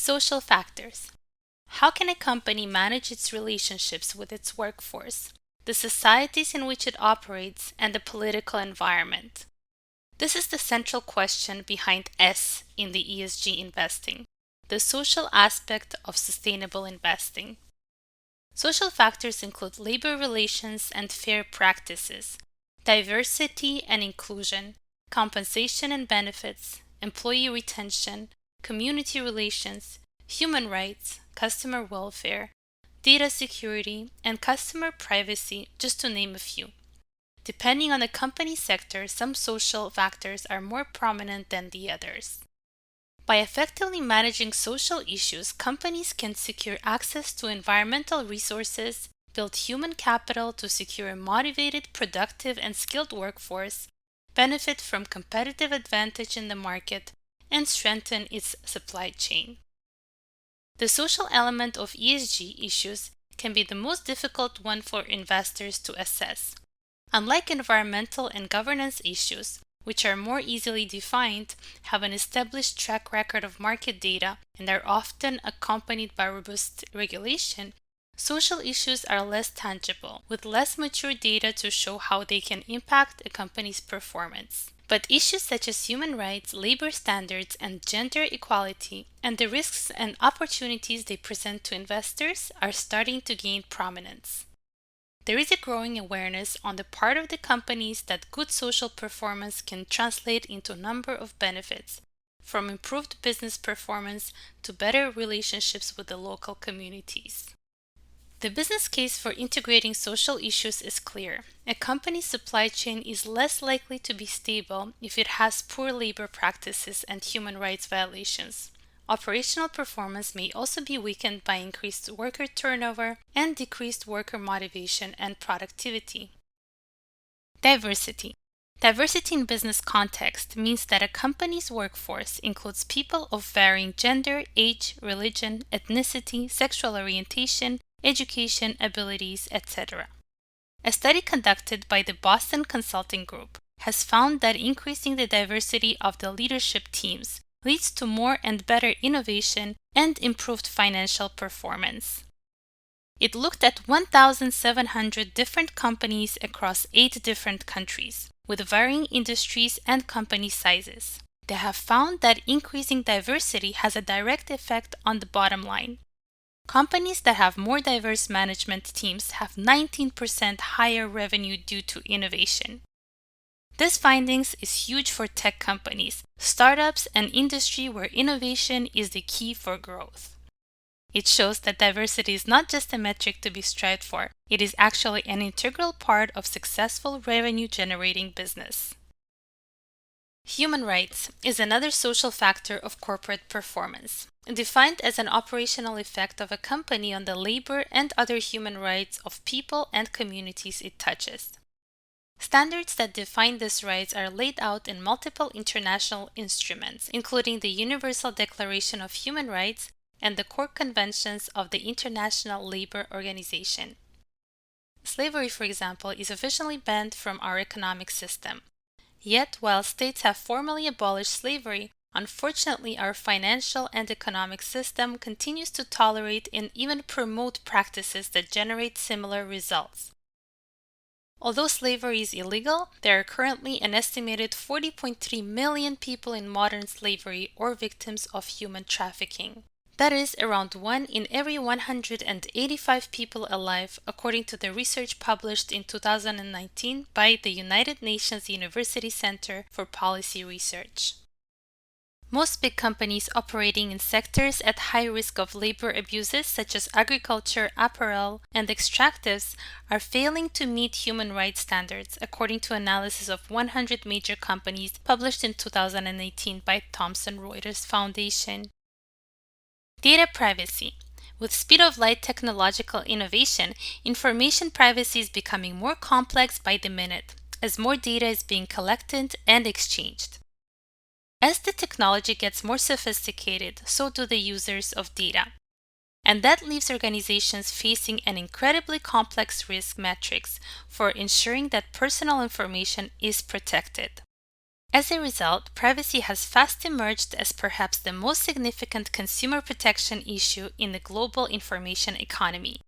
Social factors. How can a company manage its relationships with its workforce, the societies in which it operates, and the political environment? This is the central question behind S in the ESG investing, the social aspect of sustainable investing. Social factors include labor relations and fair practices, diversity and inclusion, compensation and benefits, employee retention, community relations, human rights, customer welfare, data security, and customer privacy, just to name a few. Depending on the company sector, some social factors are more prominent than the others. By effectively managing social issues, companies can secure access to environmental resources, build human capital to secure a motivated, productive, and skilled workforce, benefit from competitive advantage in the market, and strengthen its supply chain. The social element of ESG issues can be the most difficult one for investors to assess. Unlike environmental and governance issues, which are more easily defined, have an established track record of market data, and are often accompanied by robust regulation, social issues are less tangible, with less mature data to show how they can impact a company's performance. But issues such as human rights, labor standards, and gender equality, and the risks and opportunities they present to investors are starting to gain prominence. There is a growing awareness on the part of the companies that good social performance can translate into a number of benefits, from improved business performance to better relationships with the local communities. The business case for integrating social issues is clear. A company's supply chain is less likely to be stable if it has poor labor practices and human rights violations. Operational performance may also be weakened by increased worker turnover and decreased worker motivation and productivity. Diversity. Diversity in business context means that a company's workforce includes people of varying gender, age, religion, ethnicity, sexual orientation, education, abilities, etc. A study conducted by the Boston Consulting Group has found that increasing the diversity of the leadership teams leads to more and better innovation and improved financial performance. It looked at 1,700 different companies across 8 different countries, with varying industries and company sizes. They have found that increasing diversity has a direct effect on the bottom line. Companies that have more diverse management teams have 19% higher revenue due to innovation. This findings is huge for tech companies, startups, and industry where innovation is the key for growth. It shows that diversity is not just a metric to be strived for, it is actually an integral part of successful revenue-generating business. Human rights is another social factor of corporate performance, defined as an operational effect of a company on the labor and other human rights of people and communities it touches. Standards that define these rights are laid out in multiple international instruments, including the Universal Declaration of Human Rights and the core conventions of the International Labour Organization. Slavery, for example, is officially banned from our economic system. Yet, while states have formally abolished slavery, unfortunately our financial and economic system continues to tolerate and even promote practices that generate similar results. Although slavery is illegal, there are currently an estimated 40.3 million people in modern slavery or victims of human trafficking. That is around 1 in every 185 people alive, according to the research published in 2019 by the United Nations University Center for Policy Research. Most big companies operating in sectors at high risk of labor abuses such as agriculture, apparel, and extractives are failing to meet human rights standards, according to analysis of 100 major companies published in 2018 by Thomson Reuters Foundation. Data privacy. With speed of light technological innovation, information privacy is becoming more complex by the minute, as more data is being collected and exchanged. As the technology gets more sophisticated, so do the users of data. And that leaves organizations facing an incredibly complex risk matrix for ensuring that personal information is protected. As a result, privacy has fast emerged as perhaps the most significant consumer protection issue in the global information economy.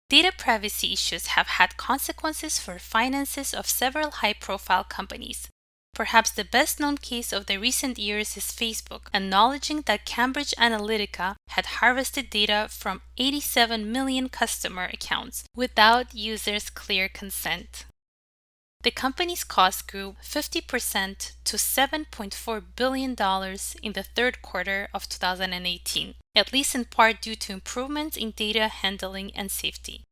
Data privacy issues have had consequences for finances of several high-profile companies. Perhaps the best-known case of the recent years is Facebook, acknowledging that Cambridge Analytica had harvested data from 87 million customer accounts without users' clear consent. The company's costs grew 50% to $7.4 billion in the third quarter of 2018, at least in part due to improvements in data handling and safety.